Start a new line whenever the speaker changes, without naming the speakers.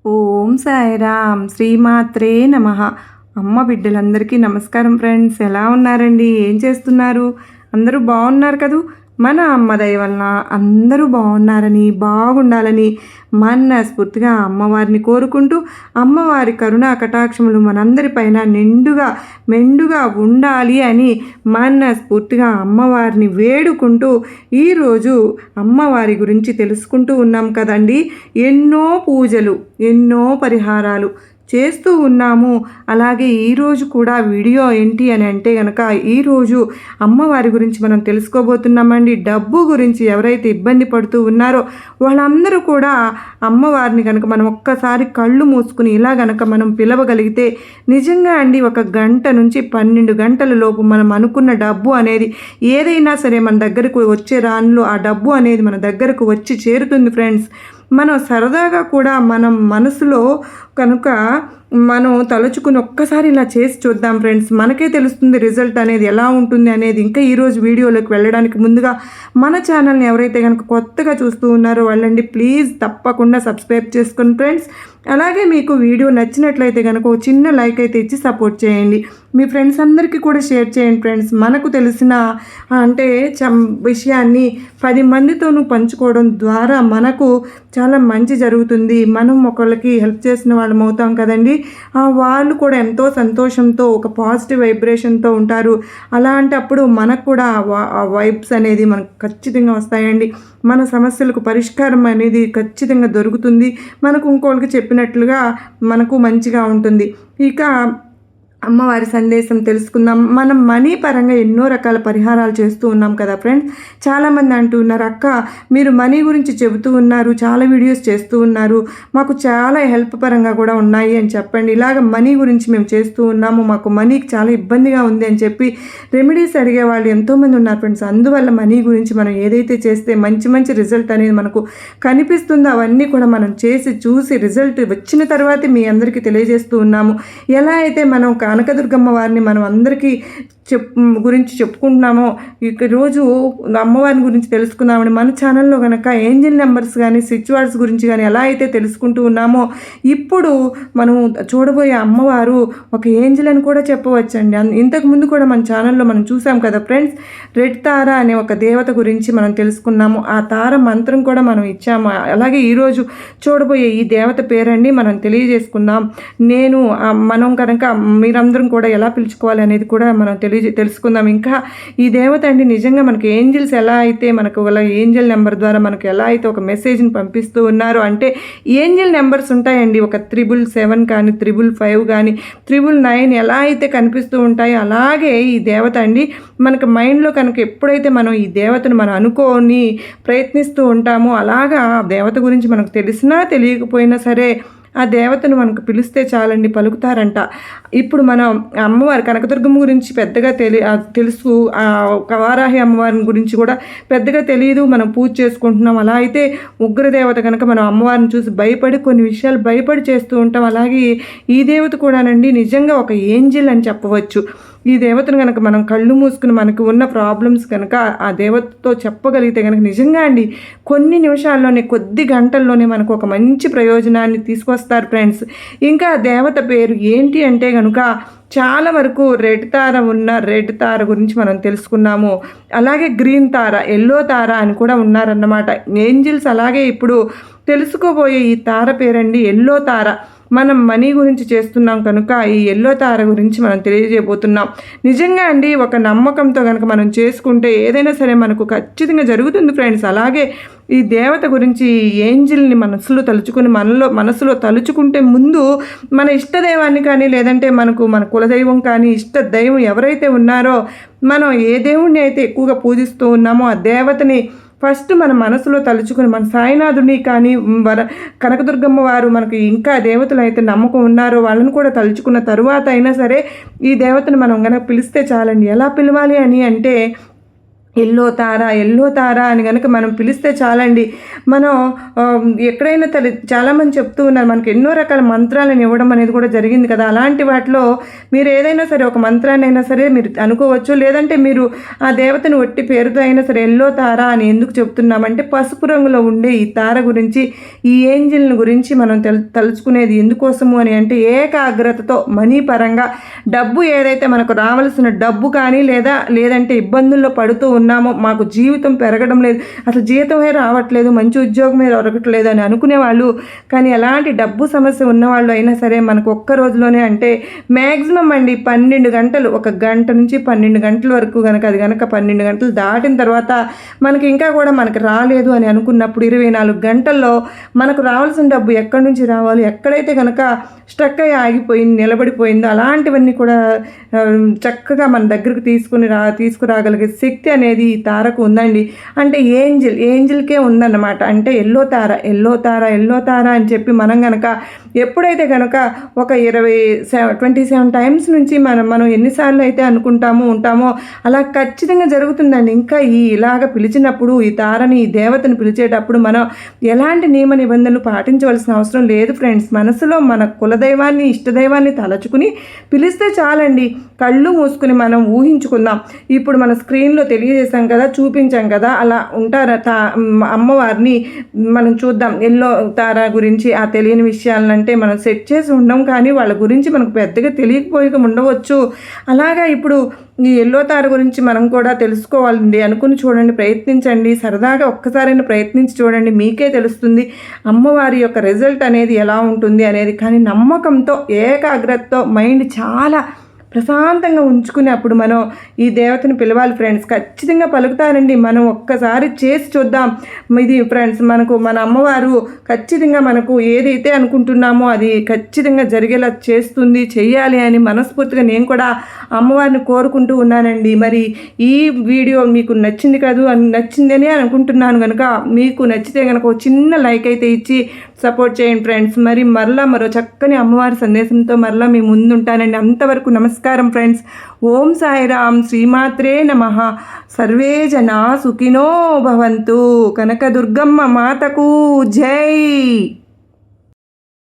ఓం సాయిరామ్ శ్రీమాత్రే నమః. అమ్మ బిడ్డలందరికీ నమస్కారం ఫ్రెండ్స్. ఎలా ఉన్నారండి? ఏం చేస్తున్నారు? అందరూ బాగున్నారు కదూ? మన అమ్మ దయ వలన అందరూ బాగున్నారని, బాగుండాలని మనస్ఫూర్తిగా అమ్మవారిని కోరుకుంటూ, అమ్మవారి కరుణా కటాక్షములు మనందరిపైన మెండుగా ఉండాలి అని మనస్ఫూర్తిగా అమ్మవారిని వేడుకుంటూ ఈరోజు అమ్మవారి గురించి తెలుసుకుంటూ ఉన్నాం కదండి. ఎన్నో పూజలు, ఎన్నో పరిహారాలు చేస్తూ ఉన్నాము. అలాగే ఈరోజు కూడా వీడియో ఏంటి అని అంటే కనుక, ఈరోజు అమ్మవారి గురించి మనం తెలుసుకోబోతున్నామండి. డబ్బు గురించి ఎవరైతే ఇబ్బంది పడుతూ ఉన్నారో వాళ్ళందరూ కూడా అమ్మవారిని కనుక మనం ఒక్కసారి కళ్ళు మూసుకుని ఇలా కనుక మనం పిలవగలిగితే నిజంగా అండి 1 గంట నుంచి 12 గంటల లోపు మనం అనుకున్న డబ్బు అనేది ఏదైనా సరే మన దగ్గరకు వచ్చే రానులో ఆ డబ్బు అనేది మన దగ్గరకు వచ్చి చేరుతుంది ఫ్రెండ్స్. మనం సరదాగా కూడా మనం మనసులో కనుక మనం తలుచుకుని ఒక్కసారి ఇలా చేసి చూద్దాం ఫ్రెండ్స్. మనకే తెలుస్తుంది రిజల్ట్ అనేది ఎలా ఉంటుంది అనేది. ఇంకా ఈరోజు వీడియోలోకి వెళ్ళడానికి ముందుగా మన ఛానల్ని ఎవరైతే కనుక కొత్తగా చూస్తూ ఉన్నారో వాళ్ళండి ప్లీజ్ తప్పకుండా సబ్స్క్రైబ్ చేసుకోండి ఫ్రెండ్స్. అలాగే మీకు వీడియో నచ్చినట్లయితే కనుక ఒక చిన్న లైక్ అయితే ఇచ్చి సపోర్ట్ చేయండి. మీ ఫ్రెండ్స్ అందరికీ కూడా షేర్ చేయండి ఫ్రెండ్స్. మనకు తెలిసిన అంటే విషయాన్ని 10 మందితోనూ పంచుకోవడం ద్వారా మనకు చాలా మంచి జరుగుతుంది. మనం ఒకళ్ళకి హెల్ప్ చేసిన వాళ్ళం అవుతాం కదండి. వాళ్ళు కూడా ఎంతో సంతోషంతో ఒక పాజిటివ్ వైబ్రేషన్తో ఉంటారు. అలాంటప్పుడు మనకు కూడా ఆ వైబ్స్ అనేది మనకు ఖచ్చితంగా వస్తాయండి. మన సమస్యలకు పరిష్కారం అనేది ఖచ్చితంగా దొరుకుతుంది. మనకు ఇంకోళ్ళకి చెప్పినట్లుగా మనకు మంచిగా ఉంటుంది. ఇక అమ్మవారి సందేశం తెలుసుకుందాం. మనం మనీ పరంగా ఎన్నో రకాల పరిహారాలు చేస్తూ ఉన్నాం కదా ఫ్రెండ్స్. చాలామంది అంటూ ఉన్నారు, అక్క మీరు మనీ గురించి చెబుతూ ఉన్నారు, చాలా వీడియోస్ చేస్తూ ఉన్నారు, మాకు చాలా హెల్ప్ పరంగా కూడా ఉన్నాయి అని చెప్పండి. ఇలాగ మనీ గురించి మేము చేస్తూ ఉన్నాము, మాకు మనీకి చాలా ఇబ్బందిగా ఉంది అని చెప్పి రెమెడీస్ అడిగే వాళ్ళు ఎంతోమంది ఉన్నారు ఫ్రెండ్స్. అందువల్ల మనీ గురించి మనం ఏదైతే చేస్తే మంచి రిజల్ట్ అనేది మనకు కనిపిస్తుందో అవన్నీ కూడా మనం చేసి చూసి రిజల్ట్ వచ్చిన తర్వాతే మీ అందరికీ తెలియజేస్తూ ఉన్నాము. ఎలా అయితే మనం కనకదుర్గమ్మ వారిని మనం అందరికీ గురించి చెప్పుకుంటున్నామో రోజు అమ్మవారిని గురించి తెలుసుకుందామని మన ఛానల్లో కనుక ఏంజిల్ నెంబర్స్ కానీ స్విచ్ వర్డ్స్ గురించి కానీ ఎలా అయితే తెలుసుకుంటూ ఉన్నామో ఇప్పుడు మనం చూడబోయే అమ్మవారు ఒక ఏంజిల్ అని కూడా చెప్పవచ్చండి. ఇంతకుముందు కూడా మన ఛానల్లో మనం చూసాం కదా ఫ్రెండ్స్. రెడ్ తార అనే ఒక దేవత గురించి మనం తెలుసుకున్నాము. ఆ తార మంత్రం కూడా మనం ఇచ్చాము. అలాగే ఈరోజు చూడబోయే ఈ దేవత పేరండి మనం తెలియజేసుకుందాం. మనం కనుక మీరందరం కూడా ఎలా పిలుచుకోవాలి అనేది కూడా మనం తెలుసుకుందాం. ఇంకా ఈ దేవత అండి నిజంగా మనకి ఏంజిల్స్ ఎలా అయితే మనకు వాళ్ళ ఏంజిల్ నెంబర్ ద్వారా మనకు ఎలా అయితే ఒక మెసేజ్ని పంపిస్తూ ఉన్నారు అంటే ఏంజిల్ నెంబర్స్ ఉంటాయండి. ఒక 777 కానీ 555 కానీ 999 ఎలా అయితే కనిపిస్తూ ఉంటాయో అలాగే ఈ దేవత అండి మనకు మైండ్లో కనుక ఎప్పుడైతే మనం ఈ దేవతను మనం అనుకోని ప్రయత్నిస్తూ ఉంటామో అలాగా దేవత గురించి మనకు తెలిసినా తెలియకపోయినా సరే ఆ దేవతను మనకు పిలిస్తే చాలండి పలుకుతారంట. ఇప్పుడు మనం అమ్మవారి కనకదుర్గమ్మ గురించి పెద్దగా తెలుసు, వారాహి అమ్మవారిని గురించి కూడా పెద్దగా తెలియదు, మనం పూజ చేసుకుంటున్నాం. అలా అయితే ఉగ్రదేవత కనుక మనం అమ్మవారిని చూసి భయపడి కొన్ని విషయాలు భయపడి చేస్తూ ఉంటాం. అలాగే ఈ దేవత కూడానండి నిజంగా ఒక ఏంజిల్ అని చెప్పవచ్చు. ఈ దేవతను కనుక మనం కళ్ళు మూసుకుని మనకు ఉన్న ప్రాబ్లమ్స్ కనుక ఆ దేవతతో చెప్పగలిగితే కనుక నిజంగా అండి కొన్ని నిమిషాల్లోనే కొద్ది గంటల్లోనే మనకు ఒక మంచి ప్రయోజనాన్ని తీసుకొస్తారు ఫ్రెండ్స్. ఇంకా ఆ దేవత పేరు ఏంటి అంటే కనుక చాలా వరకు రెడ్ తార గురించి మనం తెలుసుకున్నాము. అలాగే గ్రీన్ తార, ఎల్లో తార అని కూడా ఉన్నారన్నమాట ఏంజిల్స్. అలాగే ఇప్పుడు తెలుసుకోబోయే ఈ తార పేరండి ఎల్లో తార. మనం మనీ గురించి చేస్తున్నాం కనుక ఈ ఎల్లో తార గురించి మనం తెలియజేయబోతున్నాం. నిజంగా అండి ఒక నమ్మకంతో కనుక మనం చేసుకుంటే ఏదైనా సరే మనకు ఖచ్చితంగా జరుగుతుంది ఫ్రెండ్స్. అలాగే ఈ దేవత గురించి ఏంజిల్ని మనసులో తలుచుకుంటే ముందు మన ఇష్టదైవాన్ని కానీ లేదంటే మన కులదైవం కానీ ఇష్ట దైవం ఎవరైతే ఉన్నారో మనం ఏ దేవుణ్ణి అయితే ఎక్కువగా పూజిస్తూ ఉన్నామో ఆ దేవతని ఫస్ట్ మన మనసులో తలుచుకుని మన సాయినాథుని కానీ కనకదుర్గమ్మ వారు మనకు ఇంకా దేవతలు అయితే నమ్మకం ఉన్నారో వాళ్ళని కూడా తలుచుకున్న తరువాత అయినా సరే ఈ దేవతను మనం కనుక పిలిస్తే చాలండి. ఎలా పిలవాలి అని అంటే ఎల్లో తార ఎల్లో తార అని కనుక మనం పిలిస్తే చాలండి. మనం ఎక్కడైనా చాలామంది చెప్తూ ఉన్నారు మనకు ఎన్నో రకాల మంత్రాలను ఇవ్వడం అనేది కూడా జరిగింది కదా. అలాంటి వాటిలో మీరు ఏదైనా సరే ఒక మంత్రాన్ని అయినా సరే మీరు అనుకోవచ్చు. లేదంటే మీరు ఆ దేవతను ఒట్టి పేరుతో అయినా సరే ఎల్లో తార అని ఎందుకు చెప్తున్నామంటే పసుపు రంగులో ఉండే ఈ తార గురించి, ఈ ఏంజిల్ని గురించి మనం తలుచుకునేది ఎందుకోసము అని అంటే ఏకాగ్రతతో మనీ పరంగా డబ్బు ఏదైతే మనకు రావాల్సిన డబ్బు కానీ లేదంటే ఇబ్బందుల్లో పడుతూ ఉన్నామో, మాకు జీవితం పెరగడం లేదు, అసలు జీతమే రావట్లేదు, మంచి ఉద్యోగమే దొరకట్లేదు అని అనుకునేవాళ్ళు, కానీ ఎలాంటి డబ్బు సమస్య ఉన్నవాళ్ళు అయినా సరే మనకు ఒక్క రోజులోనే అంటే మ్యాక్సిమం అండి 12 గంటలు, 1 గంట నుంచి 12 గంటల వరకు కనుక అది కనుక 12 గంటలు దాటిన తర్వాత మనకి ఇంకా కూడా మనకు రాలేదు అని అనుకున్నప్పుడు 24 గంటల్లో మనకు రావాల్సిన డబ్బు ఎక్కడి నుంచి రావాలి, ఎక్కడైతే కనుక స్ట్రక్ అయ్యి ఆగిపోయింది నిలబడిపోయిందో అలాంటివన్నీ కూడా చక్కగా మన దగ్గరకు తీసుకురాగలిగే శక్తి అనేది ఈ తారకు ఉందండి. అంటే ఏంజిల్కే ఉందన్నమాట. అంటే ఎల్లో తార అని చెప్పి మనం కనుక ఎప్పుడైతే కనుక ఒక 27 టైమ్స్ నుంచి మనం ఎన్నిసార్లు అయితే ఉంటామో అలా ఖచ్చితంగా జరుగుతుందండి. ఇంకా ఇలాగ పిలిచినప్పుడు ఈ తారని ఈ దేవతను పిలిచేటప్పుడు మనం ఎలాంటి నియమ నిబంధనలు పాటించవలసిన అవసరం లేదు ఫ్రెండ్స్. మనసులో మన కులదైవాన్ని ఇష్టదైవాన్ని తలచుకుని పిలిస్తే చాలండి. కళ్ళు మూసుకుని మనం ఊహించుకుందాం. ఇప్పుడు మన స్క్రీన్లో తెలియజేసాం కదా, చూపించాం కదా, అలా ఉంటారట అమ్మవారిని మనం చూద్దాం. ఎల్లో తార గురించి ఆ తెలియని విషయాలంటే మనం సెట్ చేసి ఉండం, కానీ వాళ్ళ గురించి మనకు పెద్దగా తెలియకపోయి ఉండవచ్చు. అలాగా ఇప్పుడు ఈ ఎల్లో తార గురించి మనం కూడా తెలుసుకోవాలండి అనుకుని చూడండి, ప్రయత్నించండి, సరదాగా ఒక్కసారైనా ప్రయత్నించి చూడండి, మీకే తెలుస్తుంది అమ్మవారి యొక్క రిజల్ట్ అనేది ఎలా ఉంటుంది అనేది. కానీ నమ్మకంతో ఏకాగ్రతతో మైండ్ చాలా ప్రశాంతంగా ఉంచుకుని అప్పుడు మనం ఈ దేవతను పిలవాలి ఫ్రెండ్స్. ఖచ్చితంగా పలుకుతారండి. మనం ఒక్కసారి చేసి చూద్దాం. ఇది ఫ్రెండ్స్ మనకు మన అమ్మవారు ఖచ్చితంగా మనకు ఏదైతే అనుకుంటున్నామో అది ఖచ్చితంగా జరిగేలా చెయ్యాలి అని మనస్ఫూర్తిగా నేను కూడా అమ్మవారిని కోరుకుంటూ ఉన్నానండి. మరి ఈ వీడియో మీకు నచ్చిందని అనుకుంటున్నాను. కనుక మీకు నచ్చితే కనుక ఒక చిన్న లైక్ అయితే ఇచ్చి సపోర్ట్ చేయండి ఫ్రెండ్స్. మరి మరో చక్కని అమ్మవారి సందేశంతో మరలా మీ ముందుంటానండి. అంతవరకు నమస్కారం ఫ్రెండ్స్. ఓం సాయిరామ్. శ్రీమాత్రే నమః. సర్వే జనా సుఖినో భవంతు. కనకదుర్గమ్మ మాతకు జై.